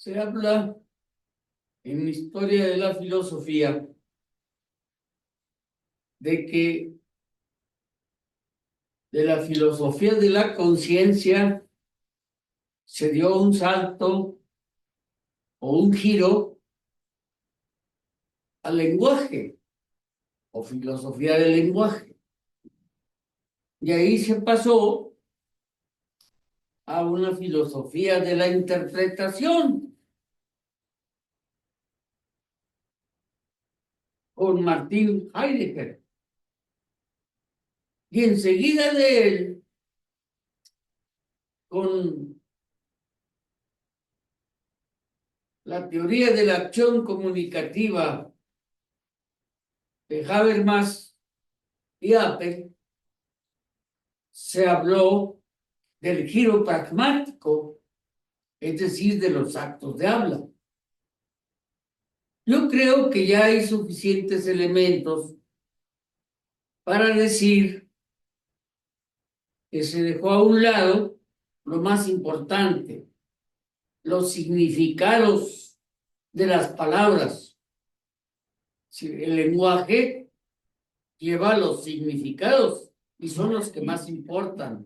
Se habla en la historia de la filosofía de que de la filosofía de la conciencia se dio un salto o un giro al lenguaje o filosofía del lenguaje. Y ahí se pasó a una filosofía de la interpretación con Martin Heidegger. Y enseguida de él, con la teoría de la acción comunicativa de Habermas y Apple, se habló del giro pragmático, es decir, de los actos de habla. Yo creo que ya hay suficientes elementos para decir que se dejó a un lado lo más importante, los significados de las palabras. Si el lenguaje lleva los significados y son los que más importan.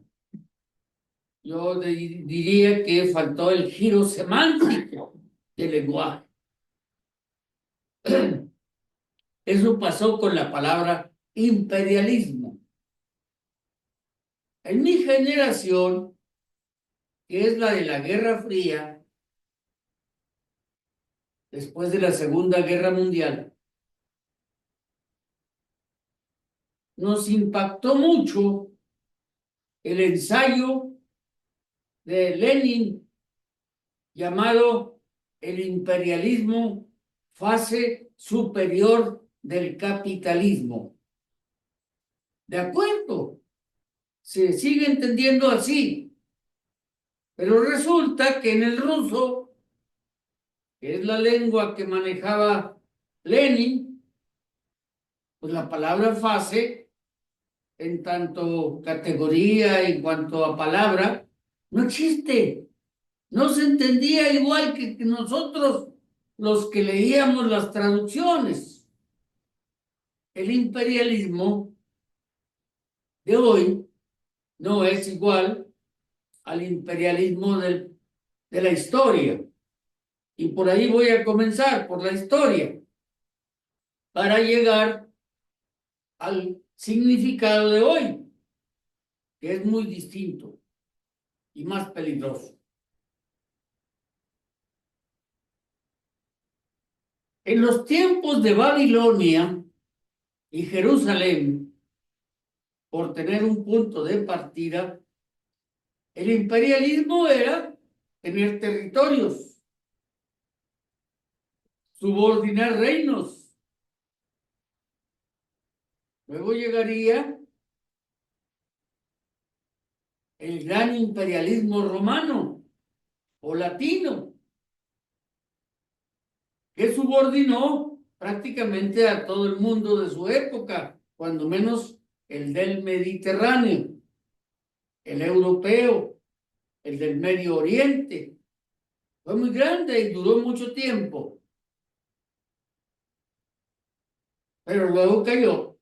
Yo diría que faltó el giro semántico del lenguaje. Eso pasó con la palabra imperialismo. En mi generación, que es la de la Guerra Fría, después de la Segunda Guerra Mundial, nos impactó mucho el ensayo de Lenin llamado El imperialismo, fase superior del capitalismo. De acuerdo, se sigue entendiendo así, pero resulta que en el ruso, que es la lengua que manejaba Lenin, pues la palabra fase, en tanto categoría, en cuanto a palabra, no existe. No se entendía igual que nosotros los que leíamos las traducciones. El imperialismo de hoy no es igual al imperialismo de la historia. Y por ahí voy a comenzar, por la historia, para llegar al significado de hoy, que es muy distinto y más peligroso. En los tiempos de Babilonia y Jerusalén, por tener un punto de partida, el imperialismo era tener territorios, subordinar reinos. Luego llegaría el gran imperialismo romano o latino, que subordinó prácticamente a todo el mundo de su época, cuando menos el del Mediterráneo, el europeo, el del Medio Oriente. Fue muy grande y duró mucho tiempo, pero luego cayó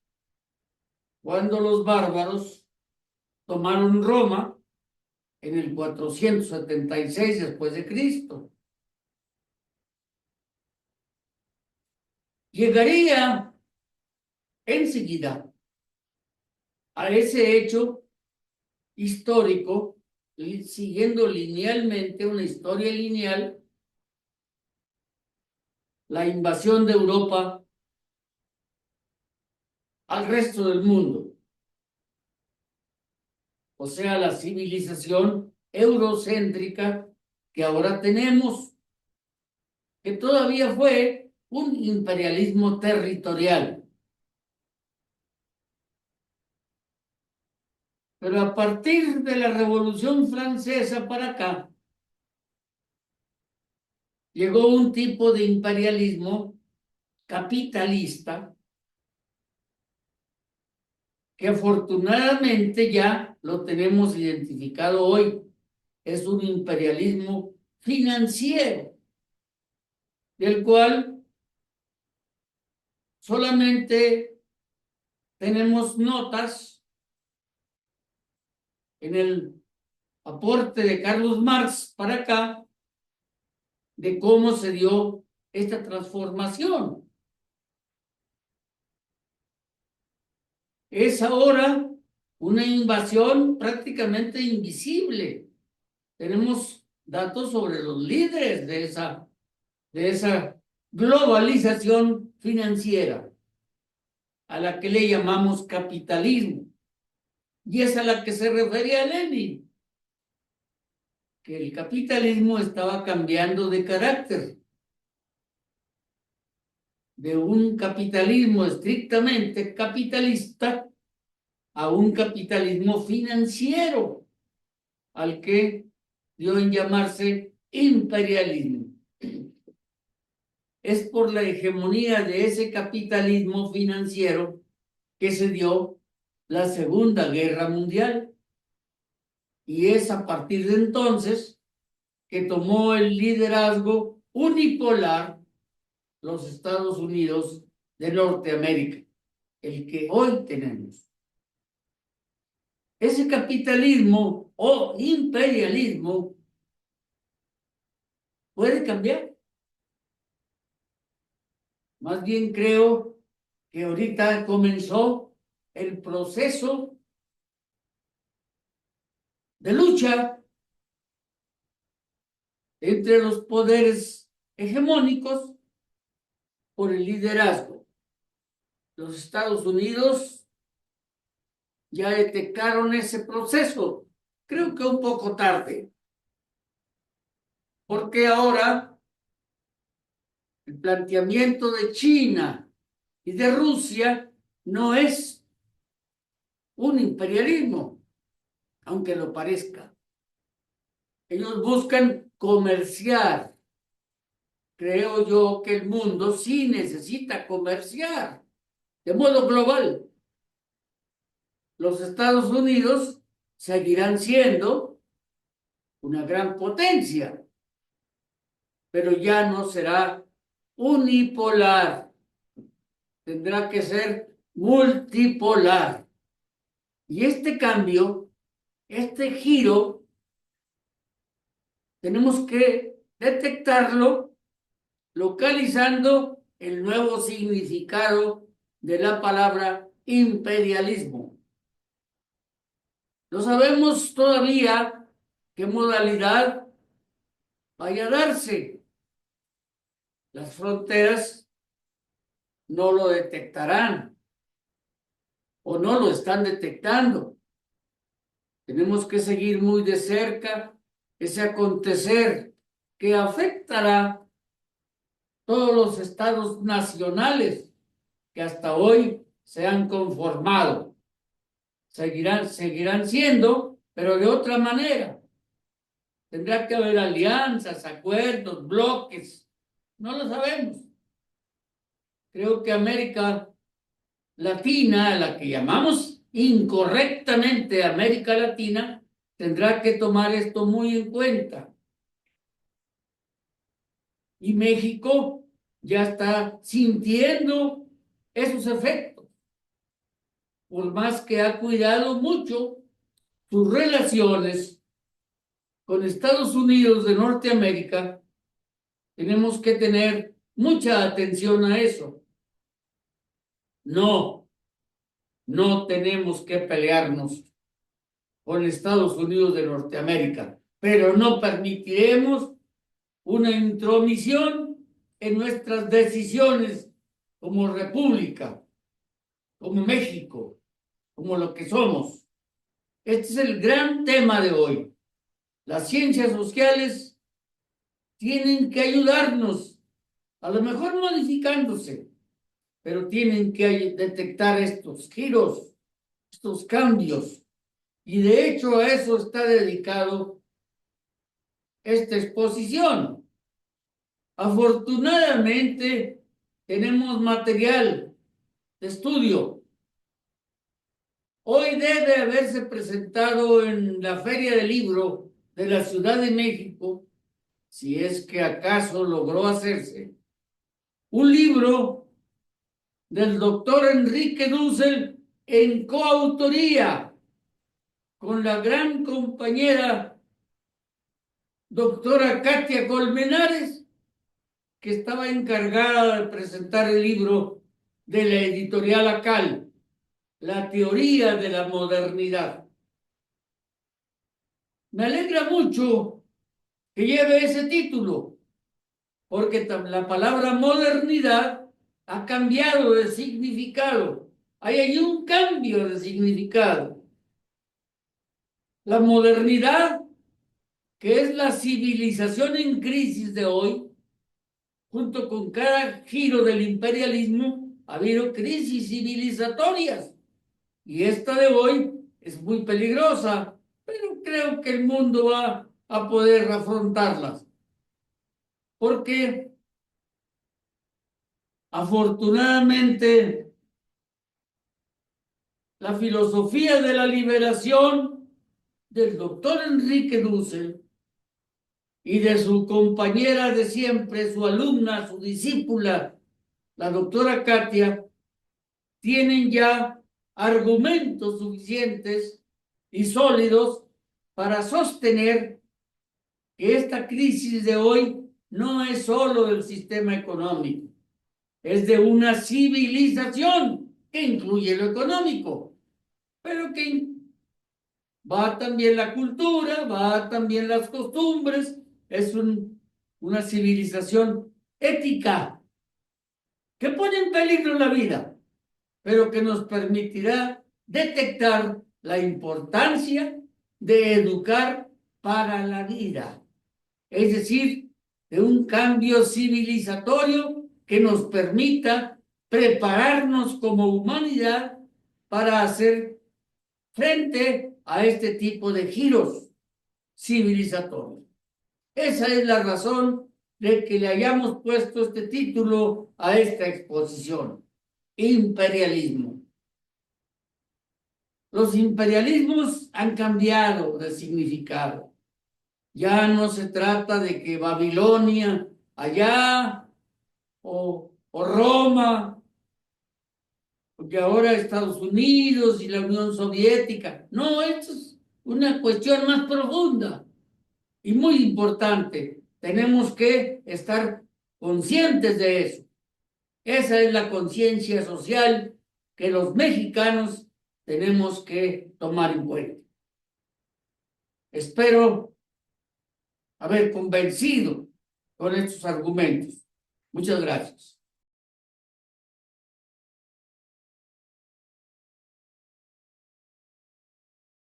cuando los bárbaros tomaron Roma en el 476 después de Cristo. Llegaría enseguida a ese hecho histórico, siguiendo linealmente una historia lineal, la invasión de Europa al resto del mundo, o sea, la civilización eurocéntrica que ahora tenemos, que todavía fue un imperialismo territorial. Pero a partir de la Revolución Francesa para acá, llegó un tipo de imperialismo capitalista que afortunadamente ya lo tenemos identificado hoy. Es un imperialismo financiero. del cual solamente tenemos notas en el aporte de Carlos Marx para acá de cómo se dio esta transformación. Es ahora una invasión prácticamente invisible. Tenemos datos sobre los líderes de esa globalización financiera, a la que le llamamos capitalismo. Y es a la que se refería Lenin, que el capitalismo estaba cambiando de carácter, de un capitalismo estrictamente capitalista a un capitalismo financiero, al que dio en llamarse imperialismo. Es por la hegemonía de ese capitalismo financiero que se dio la Segunda Guerra Mundial. Y es a partir de entonces que tomó el liderazgo unipolar los Estados Unidos de Norteamérica, el que hoy tenemos. Ese capitalismo o imperialismo puede cambiar. Más bien creo que ahorita comenzó el proceso de lucha entre los poderes hegemónicos por el liderazgo. Los Estados Unidos ya detectaron ese proceso, creo que un poco tarde, porque ahora el planteamiento de China y de Rusia no es un imperialismo, aunque lo parezca. Ellos buscan comerciar. Creo yo que el mundo sí necesita comerciar de modo global. Los Estados Unidos seguirán siendo una gran potencia, pero ya no será unipolar, tendrá que ser multipolar. Y este cambio, este giro, tenemos que detectarlo localizando el nuevo significado de la palabra imperialismo. No sabemos todavía qué modalidad vaya a darse. Las fronteras no lo detectarán o no lo están detectando. Tenemos que seguir muy de cerca ese acontecer que afectará todos los estados nacionales que hasta hoy se han conformado. Seguirán siendo, pero de otra manera. Tendrá que haber alianzas, acuerdos, bloques. No lo sabemos. Creo que América Latina, a la que llamamos incorrectamente América Latina, tendrá que tomar esto muy en cuenta. Y México ya está sintiendo esos efectos, por más que ha cuidado mucho sus relaciones con Estados Unidos de Norteamérica. Tenemos que tener mucha atención a eso. No tenemos que pelearnos con Estados Unidos de Norteamérica, pero no permitiremos una intromisión en nuestras decisiones como república, como México, como lo que somos. Este es el gran tema de hoy. Las ciencias sociales tienen que ayudarnos, a lo mejor modificándose, pero tienen que detectar estos giros, estos cambios. Y de hecho a eso está dedicado esta exposición. Afortunadamente tenemos material de estudio. Hoy debe haberse presentado en la Feria del Libro de la Ciudad de México, si es que acaso logró hacerse, un libro del doctor Enrique Dussel en coautoría con la gran compañera doctora Katia Colmenares, que estaba encargada de presentar el libro de la editorial ACAL, La teoría de la modernidad. Me alegra mucho que lleve ese título, porque la palabra modernidad ha cambiado de significado. Hay un cambio de significado. La modernidad, que es la civilización en crisis de hoy, junto con cada giro del imperialismo, ha habido crisis civilizatorias. Y esta de hoy es muy peligrosa, pero creo que el mundo va a poder afrontarlas. Porque afortunadamente la filosofía de la liberación del doctor Enrique Dussel y de su compañera de siempre, su alumna, su discípula, la doctora Katia, tienen ya argumentos suficientes y sólidos para sostener que esta crisis de hoy no es solo del sistema económico, es de una civilización que incluye lo económico, pero que va también la cultura, va también las costumbres, es una civilización ética que pone en peligro la vida, pero que nos permitirá detectar la importancia de educar para la vida, es decir, de un cambio civilizatorio que nos permita prepararnos como humanidad para hacer frente a este tipo de giros civilizatorios. Esa es la razón de que le hayamos puesto este título a esta exposición: imperialismo. Los imperialismos han cambiado de significado. Ya no se trata de que Babilonia allá o Roma, porque ahora Estados Unidos y la Unión Soviética. No, esto es una cuestión más profunda y muy importante. Tenemos que estar conscientes de eso. Esa es la conciencia social que los mexicanos tenemos que tomar en cuenta. Espero haber convencido con estos argumentos. Muchas gracias.